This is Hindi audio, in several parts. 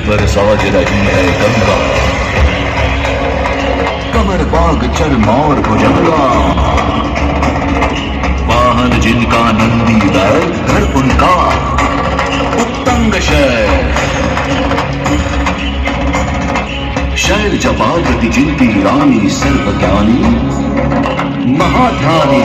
पर साज रही है गंगा, कमर बाग चल और भुजंगा। वाहन जिनका नंदी दल, घर उनका उत्तंग शैल। शैल जपागति जिनकी रानी, सर्वज्ञानी महाध्यानी।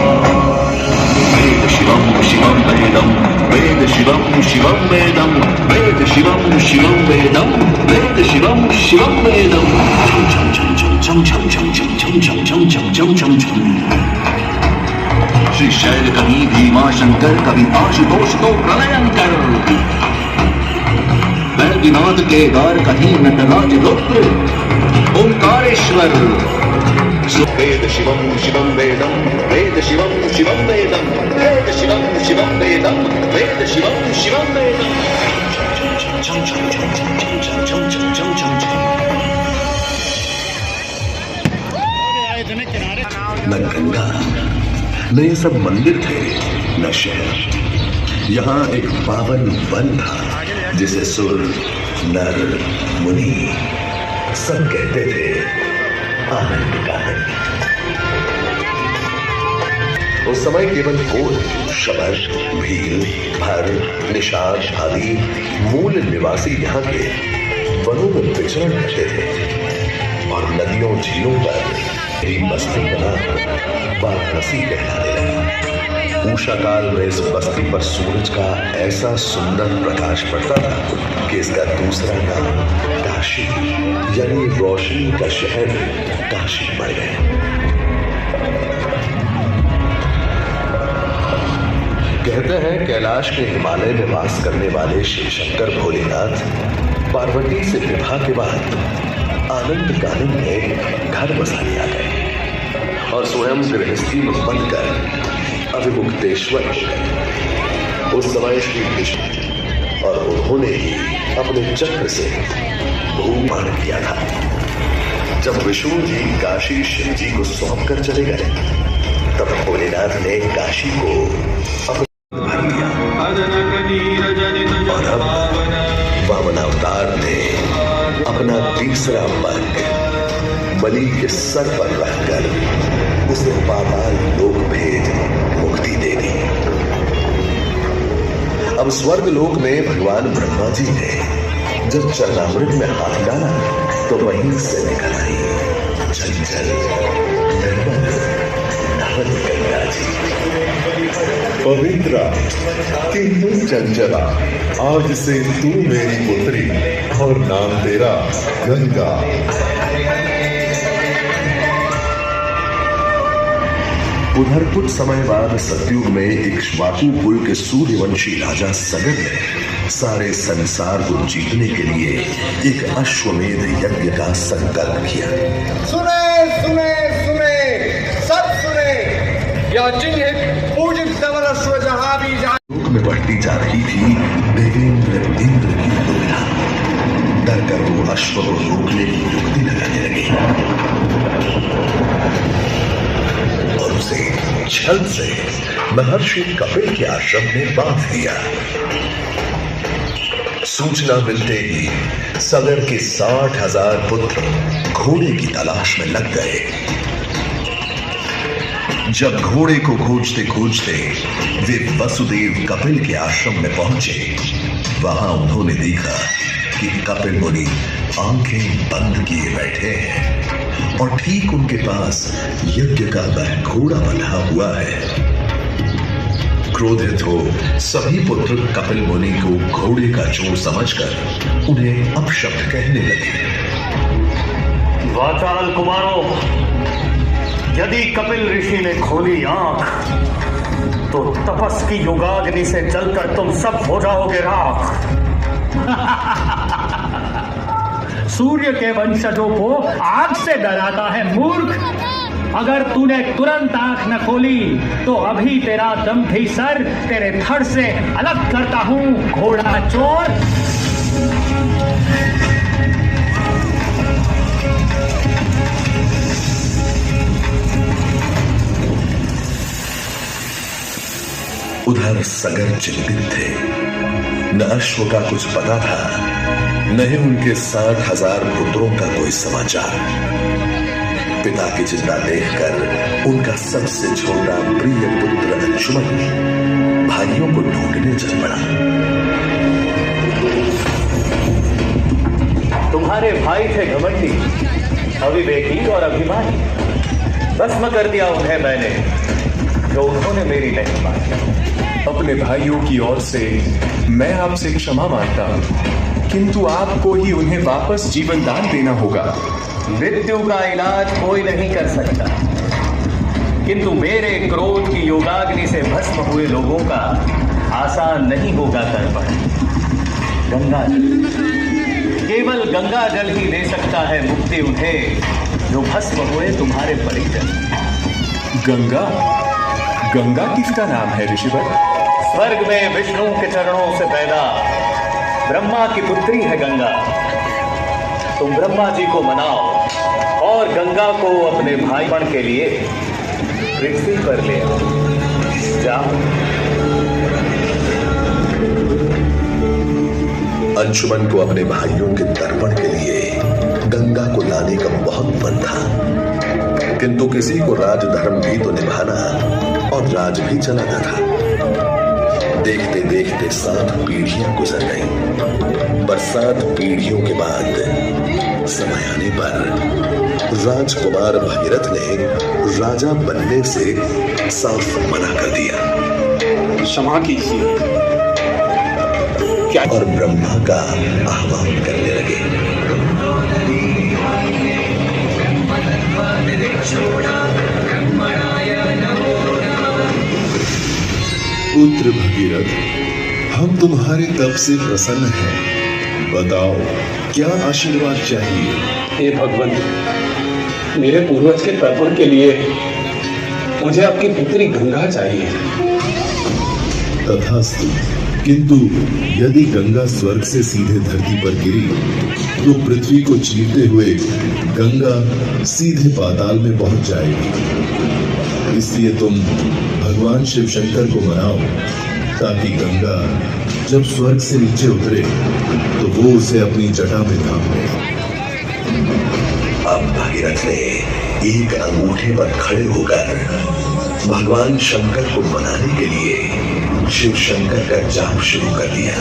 वेद शिवम शिवम वेदम, वेद शिवम शिवम वेदम, वेद शिवम शिवम वेदम, वेद शिवम शिवम वेदम। छम छम छम छम छम छम छम छम छम छम छम छम छम छम। श्री शैल कवि भीमा शंकर, कवि आशुतोष तो प्रलयंकर। वैद्यनाथ केदार कहीं नटराज रुद्र ओंकारेश्वर। वेद शिवम शिवम वेदम, वेद शिवम शिवम वेदम, वेद शिवम शिवम वेदम, वेद शिवम शिवम वेदम। छम छम छम छम छम छम छम छम छम छम छम। न गंगा न ये सब मंदिर थे, न शहर। यहाँ एक पावन वन था जिसे सुर नर मुनि सब कहते थे आनंद कानन। उस समय केवल कोल, शबर, भील, भर, निषाद आदि मूल निवासी यहाँ के वनों में विचरण करते थे और नदियों झीलों पर मेरी बस्ती बना वाराणसी कहलाने लगा। उषा काल में इस बस्ती पर सूरज का ऐसा सुंदर प्रकाश पड़ता था कि इसका दूसरा नाम काशी यानी रोशनी का शहर काशी पड़ गया। कहते हैं कैलाश के हिमालय में वास करने वाले शिव शंकर भोलेनाथ पार्वती से विवाह के बाद आनंद कानन में घर बसा लिया गए और स्वयं गृहस्थी में बनकर अभिमुक्तेश्वर हो गए। उस समय श्री कृष्ण और उन्होंने ही अपने चक्र से भूमान किया था। जब विष्णु जी काशी शिव जी को सौंप कर चले गए, तब भोलेनाथ ने काशी को भर दिया और अब वामनावतार ने अपना तीसरा वर्ग बलि के सर पर रखकर उसे पाताल लोक भेज मुक्ति दे दी। अब स्वर्ग लोक में भगवान ब्रह्मा जी ने जब चरणामृत में हाथ डाला तो वहीं से निकल आई चंचल निर्मल नवल गंगा जी। पवित्रा किंतु चंचला, आज से तू मेरी पुत्री और नाम तेरा गंगा। उधर कुछ समय बाद सतयुग में इक्ष्वाकु कुल के सूर्यवंशी राजा सगर ने सारे संसार को जीतने के लिए एक अश्वमेध यज्ञ का संकल्प किया। सुने सुने सुने सब सुने, यह चिन्ह पूजित धवल अश्व जहां भी लोक में बढ़ती जा रही थी देवेंद्र इंद्र की दुविधा। डर कर वो अश्व को रोकने की युक्ति लगाने लगे और उसे छल से महर्षि कपिल के आश्रम में बांध दिया। सूचना मिलते ही सगर के 60,000 पुत्र घोड़े की तलाश में लग गए। जब घोड़े को खोजते खोजते वे वसुदेव कपिल के आश्रम में पहुंचे, वहां उन्होंने देखा कि कपिल मुनि आंखें बंद किए बैठे हैं और ठीक उनके पास यज्ञ का वह घोड़ा बंधा हुआ है। क्रोधित हो सभी पुत्र कपिल मुनि को घोड़े का चोर समझकर उन्हें अपशब्द कहने लगे। वाचाल कुमारों, यदि कपिल ऋषि ने खोली आंख तो तपस की युगाग्नि से जलकर तुम सब हो जाओगे राख। सूर्य के वंशजों को आग से डराता है मूर्ख। अगर तूने तुरंत आंख न खोली तो अभी तेरा दम्भी सर तेरे धड़ से अलग करता हूं, घोड़ा चोर। उधर सगर चिंतित थे। न अश्व का कुछ पता था न ही उनके 60,000 पुत्रों का कोई समाचार। पिता की चिंता देखकर उनका सबसे छोटा प्रिय पुत्र अंशुमन भाइयों को ढूंढने चल पड़ा। तुम्हारे भाई थे घमंडी, अविवेकी और अभिमानी। भस्म कर दिया उन्हें मैंने, जो उन्होंने मेरी नहीं मानी। अपने भाइयों की ओर से मैं आपसे क्षमा मांगता हूं, किंतु आपको ही उन्हें वापस जीवन दान देना होगा। मृत्यु का इलाज कोई नहीं कर सकता, किंतु मेरे क्रोध की योगाग्नि से भस्म हुए लोगों का आसान नहीं होगा तर्पण। गंगा जल, केवल गंगा जल ही दे सकता है मुक्ति उन्हें, जो भस्म हुए तुम्हारे परिजन। गंगा? गंगा किसका नाम है ऋषिवर? स्वर्ग में विष्णु के चरणों से पैदा ब्रह्मा की पुत्री है गंगा। तुम ब्रह्मा जी को मनाओ और गंगा को अपने भाईपन के लिए पृथ्वी पर ले आओ। जाओ। अंशुमन को अपने भाइयों के तर्पण के लिए गंगा को लाने का बहुत मन था, किंतु किसी को राजधर्म भी तो निभाना और राज भी चलाना था। देखते देखते 7 पीढ़ियां गुजर गईं, पर 7 पीढ़ियों के बाद समय आने पर राजकुमार भगीरथ ने राजा बनने से साफ मना कर दिया। क्षमा कीजिए। और ब्रह्मा का आह्वान करने लगे। पुत्र भगीरथ, हम तुम्हारे तप से प्रसन्न हैं। बताओ, क्या आशीर्वाद चाहिए? हे भगवान, मेरे पूर्वज के तर्पण के लिए मुझे आपकी पुत्री गंगा चाहिए। तथास्तु, किंतु यदि गंगा स्वर्ग से सीधे धरती पर गिरी तो पृथ्वी को चीरते हुए गंगा सीधे पाताल में पहुंच जाएगी। इसलिए तुम भगवान शिव शंकर को मनाओ, ताकि गंगा जब स्वर्ग से नीचे उतरे तो वो उसे अपनी जटा में थाम ले। अब भगीरथ ने एक अंगूठे पर खड़े होकर भगवान शंकर को मनाने के लिए शिव शंकर का जाप शुरू कर दिया।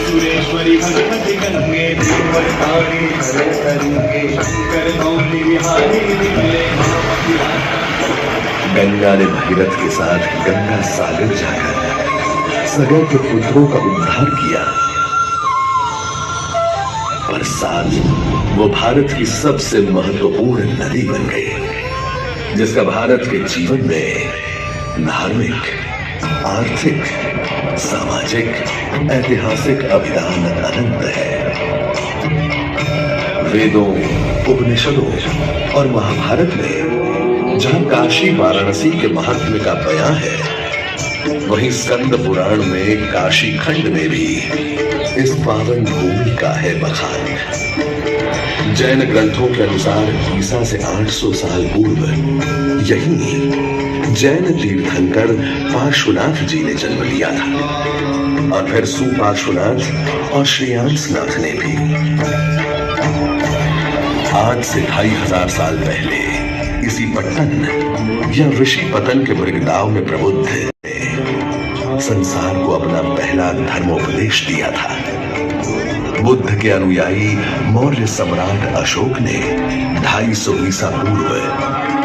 सुरेश्वरी भगवती गंगे गंगा ने भगीरथ के साथ गंगा सागर जाकर सगै के पुत्रों का उद्धार किया, पर साथ वो भारत की सबसे महत्वपूर्ण नदी बन गई, जिसका भारत के जीवन में धार्मिक, आर्थिक, सामाजिक, ऐतिहासिक अभिधान अनंत है। वेदों, उपनिषदों और महाभारत में जहां काशी वाराणसी के महत्व का बयां है, वहीं स्कंद पुराण में काशी खंड में भी इस पावन भूमि का है बखान। जैन ग्रंथों के अनुसार ईसा से 800 साल पूर्व यहीं जैन तीर्थंकर पार्श्वनाथ जी ने जन्म लिया था, और फिर सुपार्श्वनाथ और श्रेयांसनाथ ने भी। आज से 2500 साल पहले इसी पट्टन या ऋषि पतन के मृगदाव में प्रबुद्ध ने संसार को अपना पहला धर्मोपदेश दिया था। बुद्ध के अनुयायी मौर्य सम्राट अशोक ने 250 ईसा पूर्व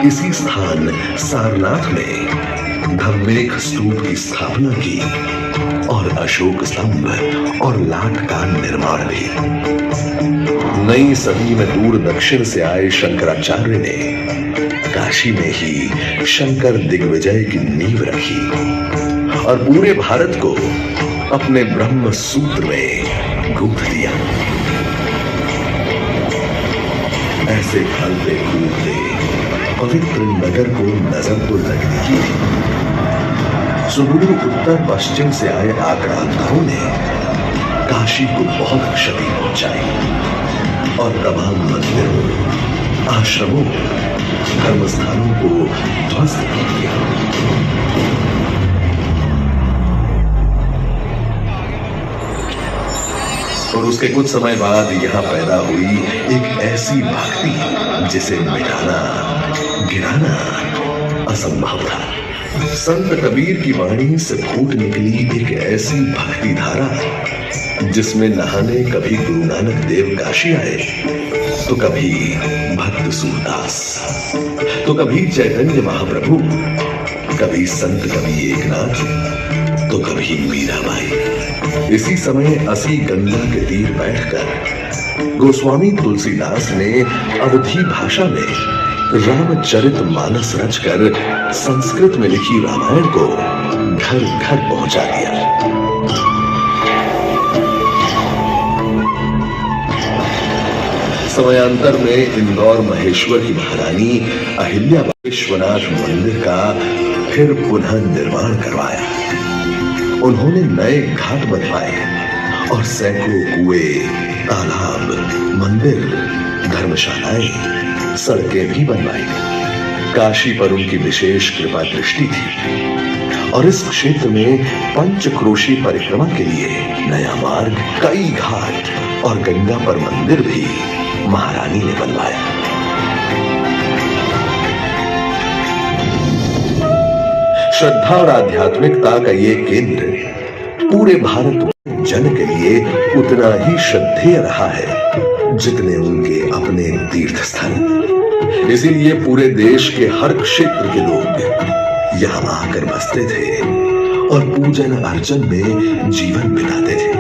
इसी स्थान सारनाथ में धम्मेक स्तूप की स्थापना की और अशोक स्तंभ और लाट का निर्माण भी। नई सदी में दूर दक्षिण से आए शंकराचार्य ने काशी में ही शंकर दिग्विजय की नींव रखी और पूरे भारत को अपने ब्रह्म सूत्र में गूंथ दिया। ऐसे फलते फूलते पवित्र नगर को नजर तो लगने की सुदूर उत्तर पश्चिम से आए आक्रांताओं ने काशी को बहुत क्षति पहुंचाई और तमाम मंदिरों, आश्रमों, धर्मस्थानों को ध्वस्त कर दिया। उसके कुछ समय बाद यहाँ पैदा हुई एक ऐसी भक्ति जिसे मिटाना गिराना असंभव था। संत कबीर की वाणी से फूट निकली एक ऐसी भक्ति धारा जिसमें नहाने कभी गुरु नानक देव काशी आए, तो कभी भक्त सूरदास, तो कभी चैतन्य महाप्रभु, कभी संत कवि एकनाथ, तो कभी मीराबाई। इसी समय असी गंगा के तीर बैठकर गोस्वामी तुलसीदास ने अवधी भाषा में रामचरित मानस रचकर संस्कृत में लिखी रामायण को घर घर पहुंचा दिया। समयांतर में इंदौर महेश्वर की महारानी अहिल्या विश्वनाथ मंदिर का फिर पुनः निर्माण करवाया। उन्होंने नए घाट बनवाए और सैकड़ों कुएं, तालाब, मंदिर, धर्मशालाएं, सड़कें भी बनवाई। काशी पर उनकी विशेष कृपा दृष्टि थी और इस क्षेत्र में पंचक्रोशी परिक्रमा के लिए नया मार्ग, कई घाट और गंगा पर मंदिर भी महारानी ने बनवाया। श्रद्धा और आध्यात्मिकता का ये केंद्र पूरे भारत में जन के लिए उतना ही श्रद्धेय रहा है जितने उनके अपने तीर्थ स्थल। इसीलिए पूरे देश के हर क्षेत्र के लोग यहाँ आकर बसते थे और पूजन अर्चन में जीवन बिताते थे।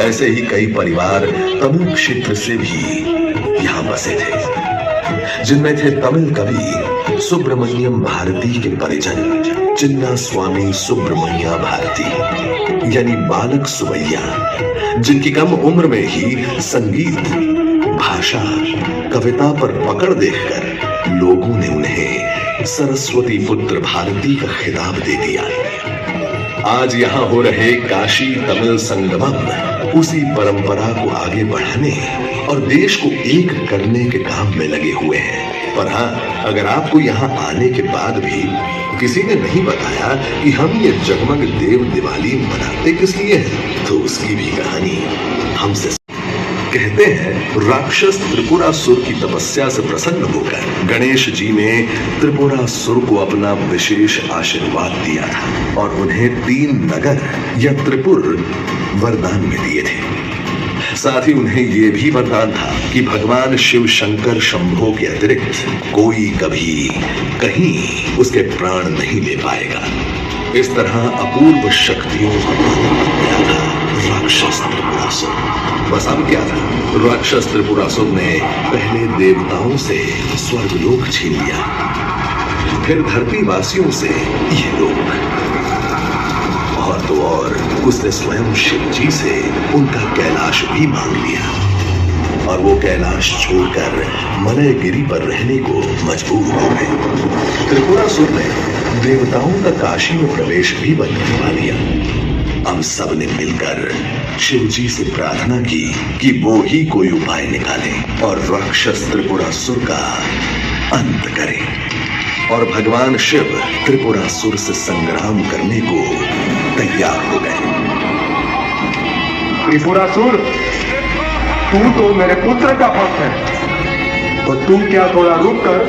ऐसे ही कई परिवार तमिल क्षेत्र से भी यहाँ बसे थे, जिनमें थे तमिल कवि सुब्रमण्यम भारती के परिजन चिन्ना स्वामी सुब्रमण्या भारती यानी बालक सुबैया, जिनकी कम उम्र में ही संगीत, भाषा, कविता पर पकड़ देखकर लोगों ने उन्हें सरस्वती पुत्र भारती का खिताब दे दिया। आज यहाँ हो रहे काशी तमिल संगमम उसी परंपरा को आगे बढ़ाने और देश को एक करने के काम में लगे हुए हैं। पर हाँ, अगर आपको यहाँ आने के बाद भी किसी ने नहीं बताया कि हम ये जगमग देव दिवाली मनाते किस लिए हैं, तो उसकी भी कहानी हमसे। कहते हैं राक्षस त्रिपुरासुर की तपस्या से प्रसन्न होकर गणेश जी ने त्रिपुरासुर को अपना विशेष आशीर्वाद दिया था और उन्हें 3 नगर या त्रिपुर वरदान में दिए थे। साथ ही उन्हें यह भी वरदान था कि भगवान शिव शंकर शंभो के अतिरिक्त कोई कभी कहीं उसके प्राण नहीं ले पाएगा। इस तरह अपूर्व शक्तियों का मालिक गया था राक्षस त्रिपुरासुर। बस अब क्या था, राक्षस त्रिपुरासुर ने पहले देवताओं से स्वर्गलोक छीन लिया, फिर धरती वासियों से ये लोक, और तो और उसने स्वयं शिव जी से उनका कैलाश भी मांग लिया और वो कैलाश छोड़कर मलयगिरी पर रहने को मजबूर हो गए। त्रिपुरासुर ने देवताओं का काशी में प्रवेश भी बंद करवा दिया। अब सब ने मिलकर शिव जी से प्रार्थना की कि वो ही कोई उपाय निकाले और राक्षस त्रिपुरासुर का अंत करे। और भगवान शिव त्रिपुरासुर से संग्राम करने को तैयार हो गए। त्रिपुरासुर, तू तो मेरे पुत्र का भक्त है, तो तू क्या थोड़ा रुक कर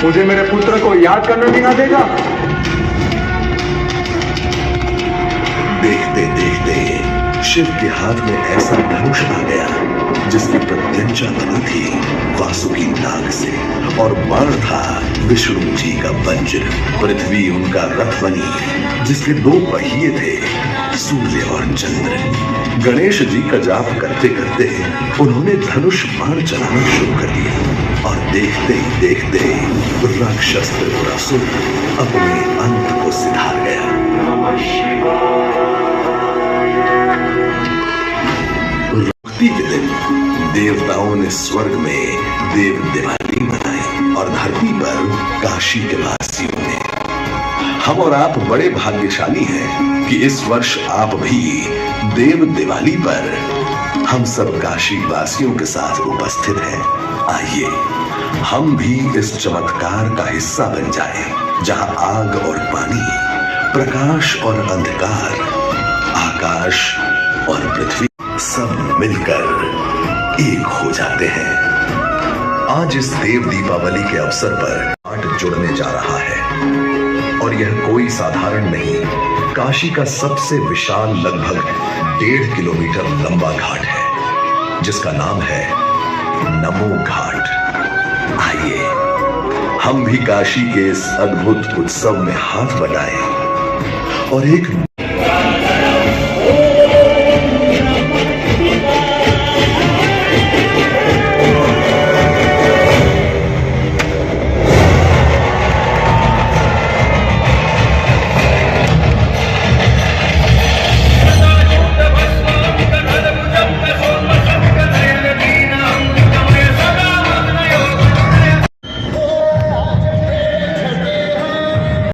मुझे मेरे पुत्र को याद करने भी ना देगा? देखते देखते शिव के हाथ में ऐसा धनुष आ गया जिसकी प्रत्यंचा बनी थी वासुकी नाग से और बाण था विष्णु जी का वज्र। पृथ्वी उनका रथ बनी जिसके 2 पहिए थे, सूर्य और चंद्र। गणेश जी का जाप करते करते उन्होंने धनुष बाण चलाना शुरू कर दिया और देखते ही देखते राक्षस त्रिपुरासुर अपने अंत को सिधार गया। मुक्ति के दिन देवताओं ने स्वर्ग में देव दिवाली मनाई और धरती पर काशी के वासियों ने। हम और आप बड़े भाग्यशाली हैं कि इस वर्ष आप भी देव दिवाली पर हम सब काशी वासियों के साथ उपस्थित हैं। आइए हम भी इस चमत्कार का हिस्सा बन जाएं, जहां आग और पानी, प्रकाश और अंधकार, आकाश और पृथ्वी सब मिलकर एक हो जाते हैं। आज इस देव दीपावली के अवसर पर घाट जुड़ने जा रहा है और यह कोई साधारण नहीं, काशी का सबसे विशाल लगभग 1.5 किलोमीटर लंबा घाट है जिसका नाम है नमो घाट। आइए हम भी काशी के इस अद्भुत उत्सव में हाथ बटाएं और एक